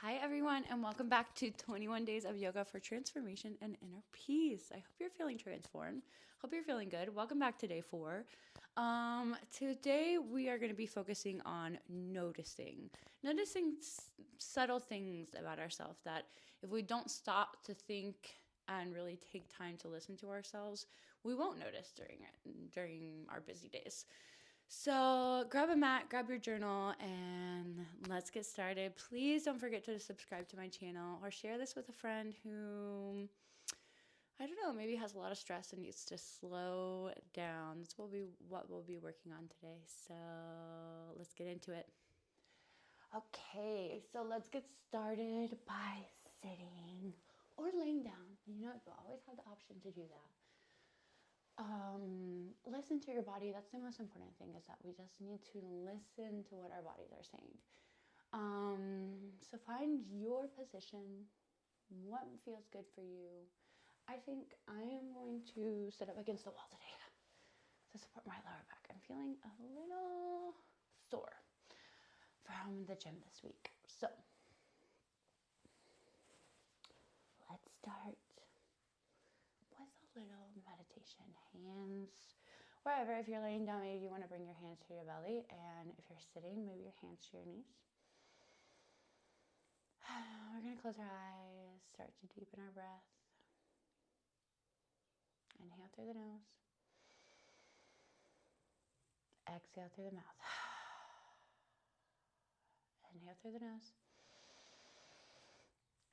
Hi, everyone, and welcome back to 21 Days of Yoga for Transformation and Inner Peace. I hope you're feeling transformed. Hope you're feeling good. Welcome back to day 4. Today, we are going to be focusing on noticing subtle things about ourselves that if we don't stop to think and really take time to listen to ourselves, we won't notice during our busy days. So grab a mat, grab your journal, and let's get started. Please don't forget to subscribe to my channel or share this with a friend who, I don't know, maybe has a lot of stress and needs to slow down. That's what we'll be working on today. So let's get into it. Okay, so let's get started by sitting or laying down. You always have the option to do that. Listen to your body. That's the most important thing, is that we just need to listen to what our bodies are saying. So find your position, what feels good for you. I think I am going to sit up against the wall today to support my lower back. I'm feeling a little sore from the gym this week. So let's start with a little meditation. Hands wherever. If you're laying down, maybe you want to bring your hands to your belly, and if you're sitting, maybe your hands to your knees. We're going to close our eyes, start to deepen our breath. Inhale through the nose. Exhale through the mouth. Inhale through the nose.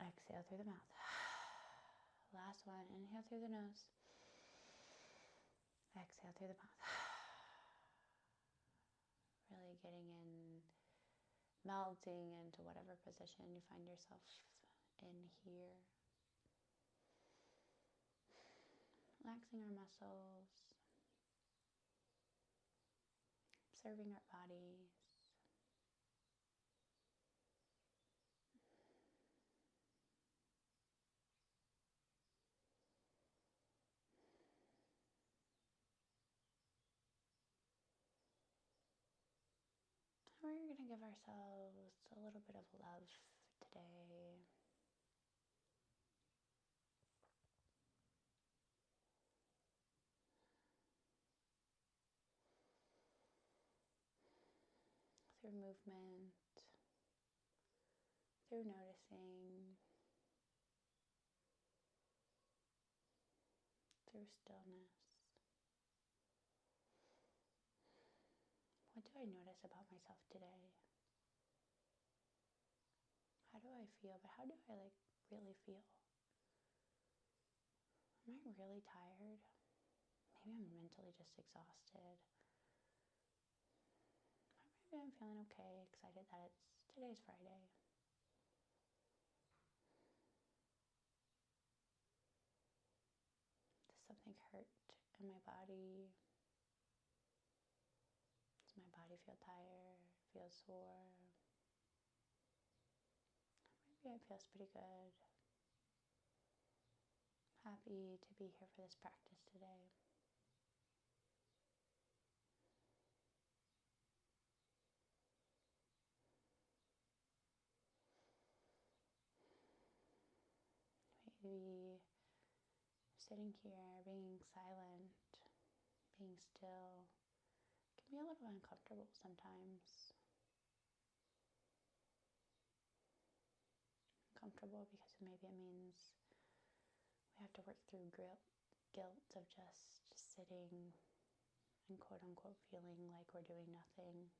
Exhale through the mouth. Last one. Inhale through the nose. Exhale through the mouth. Really getting in, melting into whatever position you find yourself in here. Relaxing our muscles. Observing our bodies. We're going to give ourselves a little bit of love today. Through movement, through noticing, through stillness. What do I notice about myself today? How do I feel? But how do I really feel? Am I really tired? Maybe I'm mentally just exhausted. Maybe I'm feeling okay, excited that today's Friday. Does something hurt in my body? Does my body feel tired, feel sore? Maybe it feels pretty good. Happy to be here for this practice today. Maybe sitting here, being silent, being still, can be a little uncomfortable sometimes. Uncomfortable because maybe it means we have to work through guilt of just sitting and quote unquote feeling like we're doing nothing.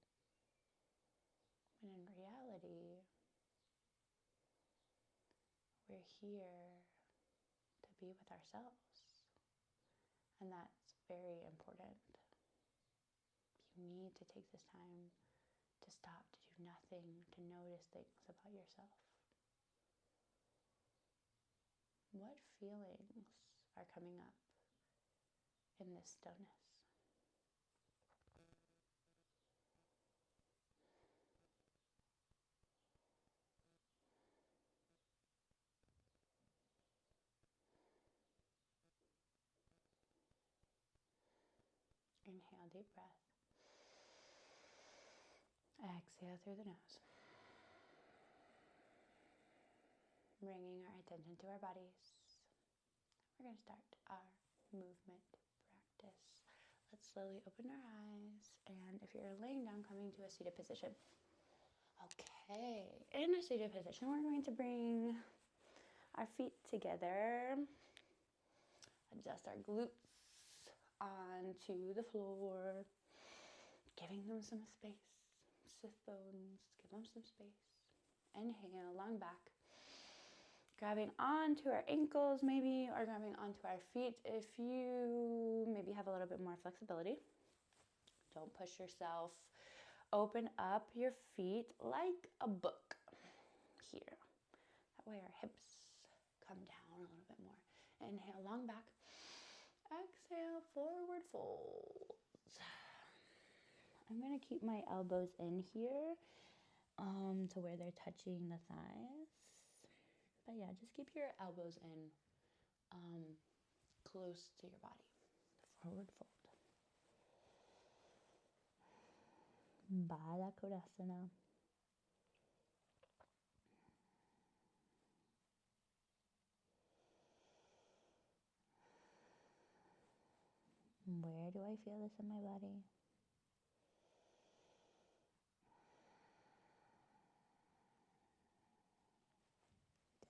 When in reality, we're here to be with ourselves. And that's very important. You need to take this time to stop, to do nothing, to notice things about yourself. What feelings are coming up in this stillness? Inhale, deep breath. Exhale through the nose. bringing our attention to our bodies. We're going to start our movement practice. Let's slowly open our eyes, and if you're laying down, coming to a seated position. Okay, in a seated position, we're going to bring our feet together, adjust our glutes onto the floor, giving them some space. Sit bones, give them some space. Inhale, long back. Grabbing onto our ankles maybe, or grabbing onto our feet if you maybe have a little bit more flexibility. Don't push yourself. Open up your feet like a book here. That way our hips come down a little bit more. Inhale, long back. Exhale, forward folds. I'm going to keep my elbows in here to where they're touching the thighs. But yeah, just keep your elbows in close to your body. Forward fold. Baddha Konasana. Where do I feel this in my body?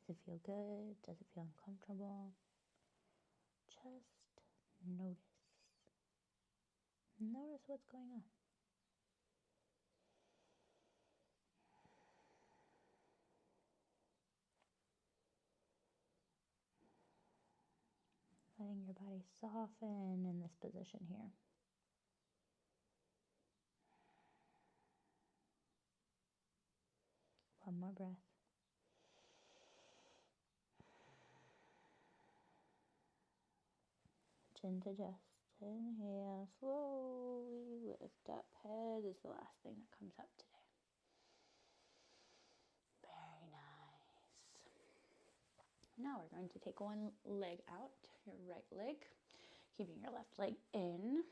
Does it feel good? Does it feel uncomfortable? Just notice. Notice what's going on. Letting your body soften in this position here. One more breath. Chin to chest. Inhale, slowly lift up. Head is the last thing that comes up today. Very nice. Now we're going to take one leg out, your right leg, keeping your left leg in.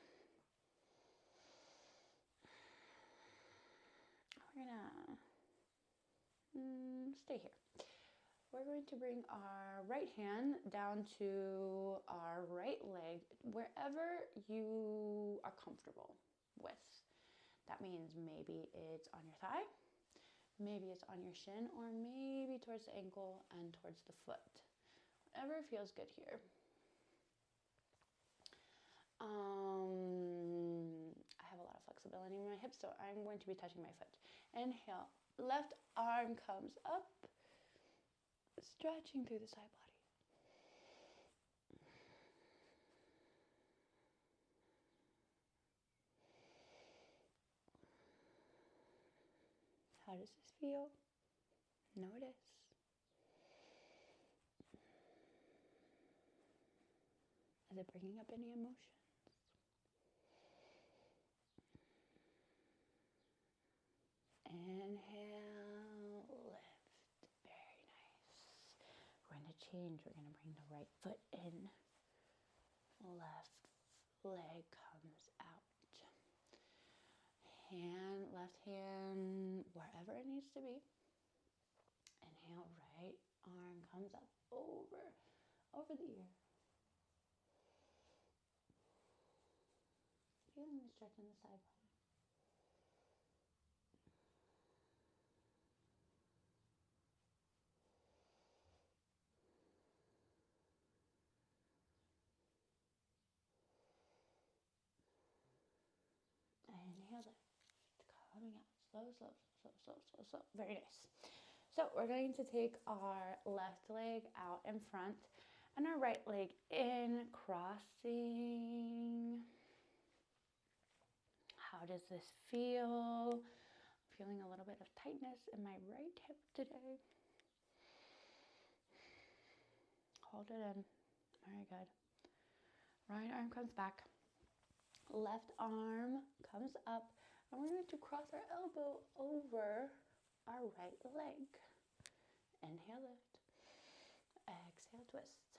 We're gonna stay here. We're going to bring our right hand down to our right leg, wherever you are comfortable with. That means maybe it's on your thigh, maybe it's on your shin, or maybe towards the ankle and towards the foot. Whatever feels good here. I have a lot of flexibility in my hips, so I'm going to be touching my foot. Inhale, left arm comes up, stretching through the side body. How does this feel? Notice. Is it bringing up any emotions? Inhale, lift. Very nice. We're going to change. We're going to bring the right foot in. Left leg comes out. Left hand, wherever it needs to be. Inhale, right arm comes up over the ear. Feeling the stretch in the side body. Inhale, lift, coming out. Slow. Very nice. So we're going to take our left leg out in front and our right leg in, crossing. How does this feel? I'm feeling a little bit of tightness in my right hip today. Hold it in. Very good. Right arm comes back. Left arm comes up. And we're going to cross our elbow over our right leg. Inhale, lift. Exhale, twist.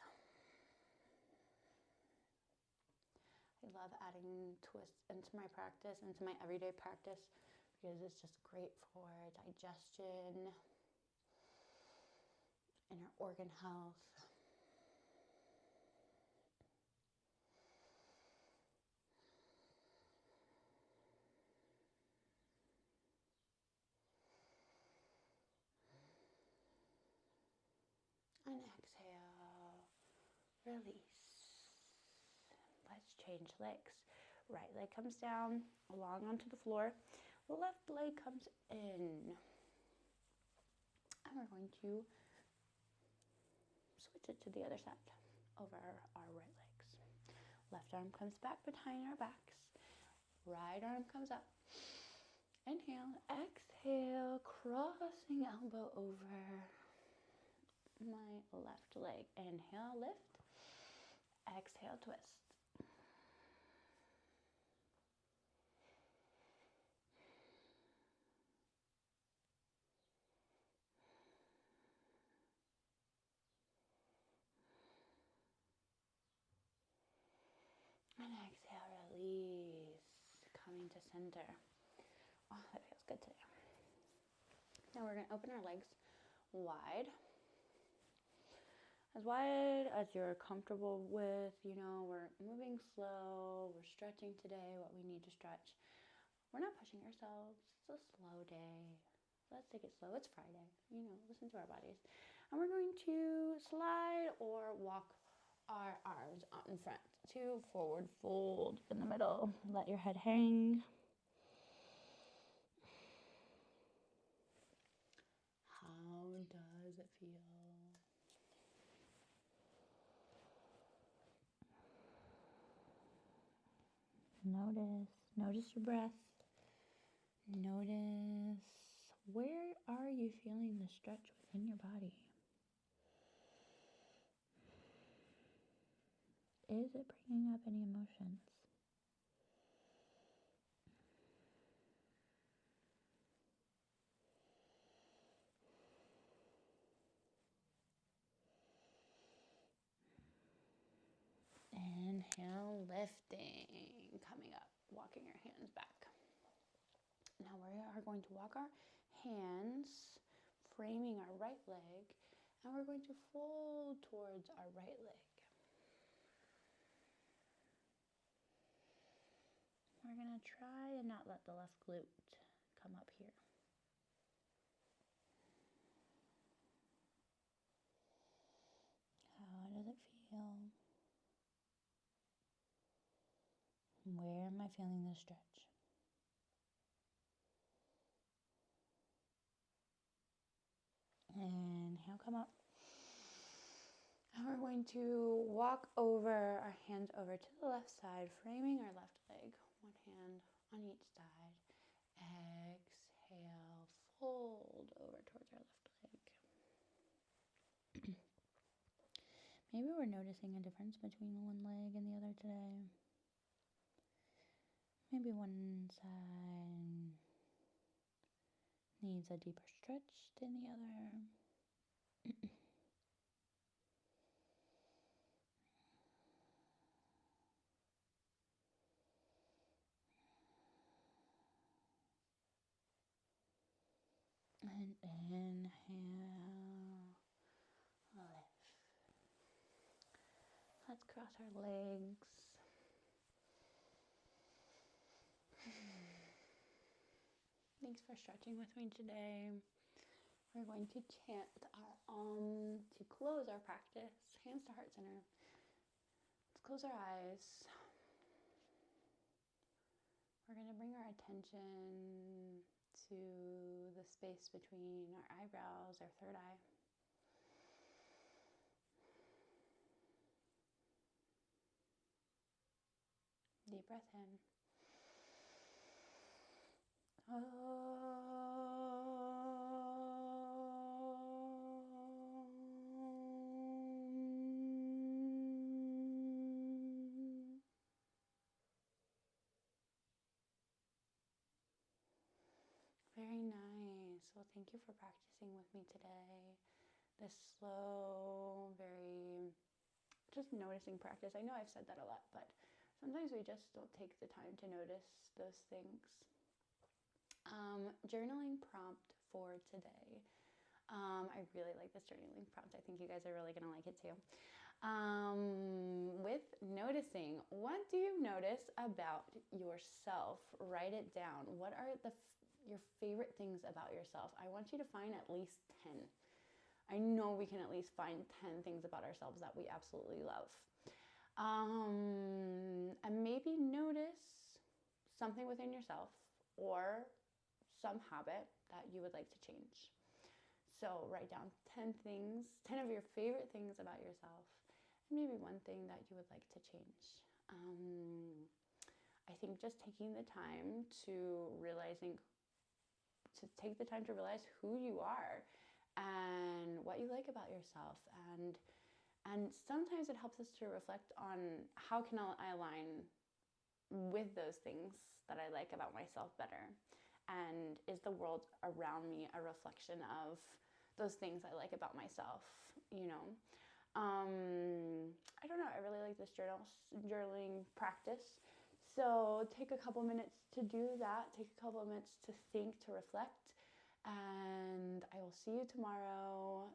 I love adding twists into my practice, into my everyday practice, because it's just great for digestion inner organ health. And exhale, release. Let's change legs. Right leg comes down, along onto the floor. Left leg comes in. And we're going to switch it to the other side, over our right legs. Left arm comes back behind our backs. Right arm comes up. Inhale, exhale, crossing elbow over my left leg. Inhale, lift. Exhale, twist. And exhale, release. Coming to center. Oh, that feels good today. Now we're going to open our legs wide as you're comfortable with. We're moving slow. We're stretching today what we need to stretch. We're not pushing ourselves. It's a slow day. Let's take it slow. It's Friday. Listen to our bodies. And we're going to slide or walk our arms out in front to forward fold in the middle. Let your head hang. How does it feel? Notice your breath. Notice, where are you feeling the stretch within your body? Is it bringing up any emotions? Inhale, lifting, coming up, walking your hands back. Now we are going to walk our hands, framing our right leg, and we're going to fold towards our right leg. We're going to try and not let the left glute come up here. How does it feel? Where am I feeling the stretch? Inhale, come up. And we're going to walk over our hands over to the left side, framing our left leg. One hand on each side. Exhale, fold over towards our left leg. Maybe we're noticing a difference between one leg and the other today. Maybe one side needs a deeper stretch than the other. And inhale, lift. Let's cross our legs. Thanks for stretching with me today. We're going to chant our to close our practice. Hands to heart center. Let's close our eyes. We're going to bring our attention to the space between our eyebrows, our third eye. Deep breath in. Very nice. Well, thank you for practicing with me today. This slow, very just noticing practice. I know I've said that a lot, but sometimes we just don't take the time to notice those things. Journaling prompt for today. I really like this journaling prompt. I think you guys are really going to like it too. With noticing, what do you notice about yourself? Write it down. What are your favorite things about yourself? I want you to find at least 10. I know we can at least find 10 things about ourselves that we absolutely love. And maybe notice something within yourself or some habit that you would like to change. So write down 10 things, 10 of your favorite things about yourself, and maybe one thing that you would like to change. I think just taking the time to take the time to realize who you are and what you like about yourself, and sometimes it helps us to reflect on how can I align with those things that I like about myself better, and is the world around me a reflection of those things I like about myself, you know? I don't know, I really like this journaling practice. So take a couple minutes to do that, take a couple of minutes to think, to reflect, and I will see you tomorrow.